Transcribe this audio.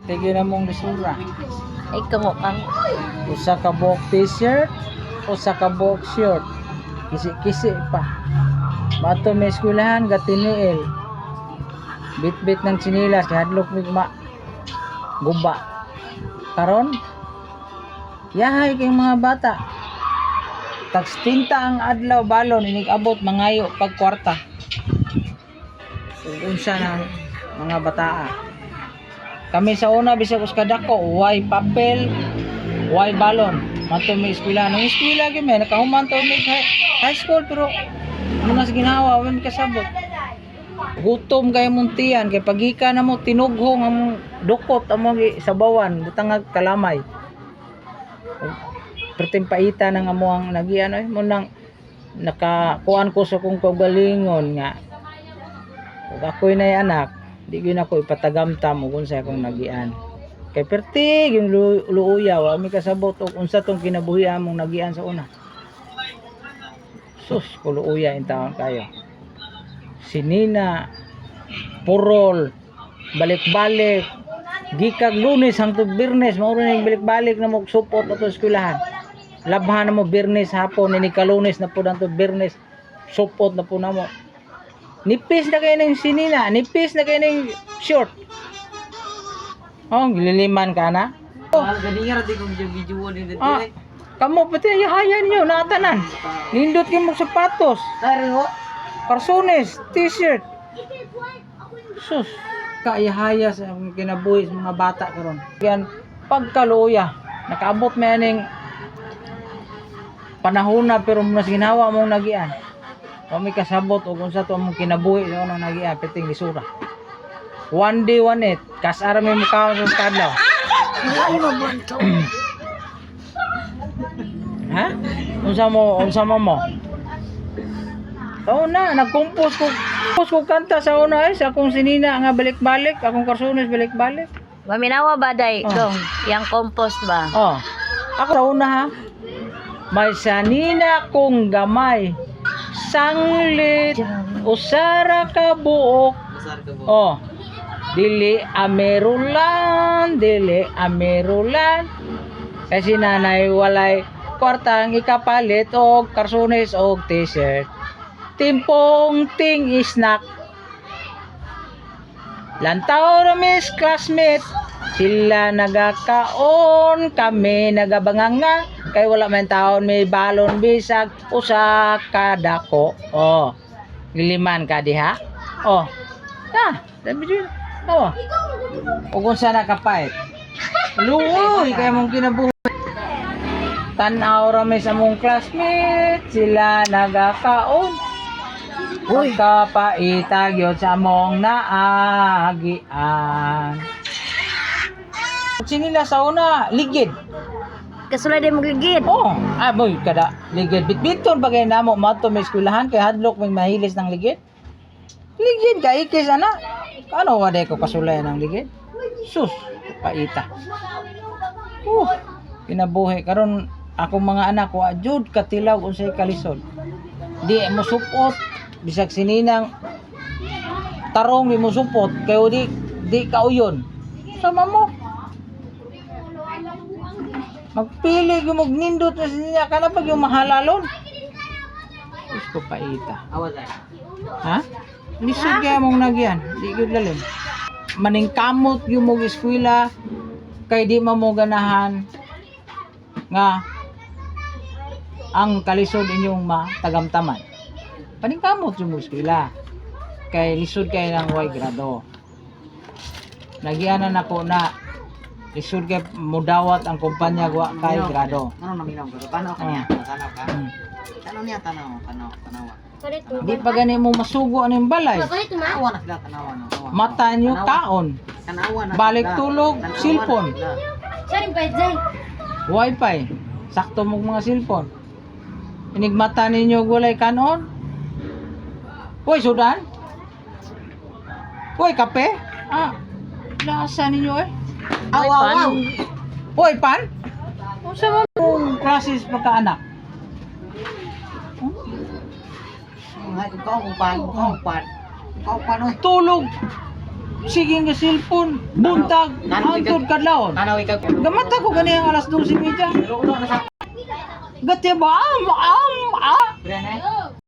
Tigil na mong lisura. Ay, kamukang. Usa ka buhok t-shirt, usa ka buhok short. Kisi-kisi pa. Bato may eskwelahan, gatiniil. Bit-bit ng sinilas, hadlok migma. Guba. Karon, yahay kayong mga bata. Tagstinta ang adlaw balon, inig-abot mangayo pag kwarta. Unsa na mga bataa. Kami sa una bisag uskadako, way papel, way balon. Mato may eskwela. Nung eskwela kami, nakahuman to may high school pero muna sa ginawa, may kasabot. Gutom kayo muntian, kay pagika na mo, tinughong ang dukot ang mga sabawan, butangag kalamay. Pertimpaita ng amuang nagian, ay mo nang nakakuan ko sa kong kagalingon nga. Kung ako'y na anak, di ko na ako ipatagamtam kung sa akong nagian. Kay pertig yung luuyaw, may kasabot o unsa tong kinabuhi among nagian sa una. Sus, kuluuya in taon kayo. Sinina, purol, balik-balik, gikag Lunes hangtod Biyernes, mao rin balik-balik na mo support ato eskwelahan. Labhan na mo Biyernes hapon, ni Lunes na po hangtod Biyernes, support na po na mo. Nipis na kayo ng sinina, nipis na kayo ng short. Oh, gililiman ka na. Oh, Galingar, di kong video din dito. Kamu pati ayahayan niyo, natanan. Nindot kayo mong sapatos. Taro. Karsones, t-shirt. Sus, kaihaya sa kinabuhi sa mga bata karon. Yan pagkaluya, nakaabot may aning panahon na pero mas ginawa mong nagian. O may kasabot o kung sa to mong kinabuhi sa unang nagian, piting lisura. One day, one night, kasara may mukha sa kadlaw. Ha? Unsa mo? Oo na, nagkumpos ko kanta sa una sa akong sinina nga balik-balik, akong Karsones balik-balik. Maminawa ba, day? Oh. Dong, yang compost ba? Oh. Ako sa una ha. May sanina kong gamay. Sanglit usara ka buok. Oh. Dili amerulan. Kasi nanay walay kwartang ikapalit og Karsones og t-shirt. Timpong ting snack. Lantaw na miss classmate. Sila nagakaon, kami nagabanganga. Kay wala man taon may balon bisag usa ka dako. Oh. Giliman ka diha. Oh. Na, sabi din. Oh. O kung saan nakapait. Luoy, kaya mong kinabuhi. Tanaw rami sa mong classmate, sila nagakaon. Pagkapaitag yun sa mong naagian. Sinila sa una, ligid. Kasulay din magligid. Oh, boy, kada ligid. Bitbiton bagay na mo, mato may eskwelahan, kay hadlok may mahilis ng ligid. Ligid ka, ikis ana. Ano waday ko kasulay ng ligid? Sus, paita. Kinabuhi. Karon akong mga anak ko, ajud katilaw unsay kalisod. Di mo supot. Bisag sininang tarong di mo supot kayo di kauyon sama mo magpili yung magnindot na sinya ka na pag yung mahalalon gusto paita ha? Lisod kaya mong nagyan di ko lalim maningkamot yung mong eskwela kay di mo ganahan nga ang kalisod inyong matagamtaman paningkamot yung eskwela kay lisod kay ng way grado nagianan ako na lisod kay mudawat ang kumpanya wa kay grado ano naminaw ko tanaw kanya tanaw ka tanaw niya tanaw di pa gani mo masugo ano yung balay tanawa na sila tanawa no mata nyo kaon tanawa na balik tulog cellphone Sorry, Pajay. wifi sakto mo mga cellphone inigmata ninyo gulay kanon. Hoy, sudan? Hoy, kape? Lasa ninyo eh. awaw Hoy, pan? Kung sa mga klases pagkaanak? ikaw pan Tulog. sige nga cellphone, buntag, hantod kadlawon. Tanaw ikaw. Gamata ko ganiyang alas 12:30. Gati ba? Pre, na?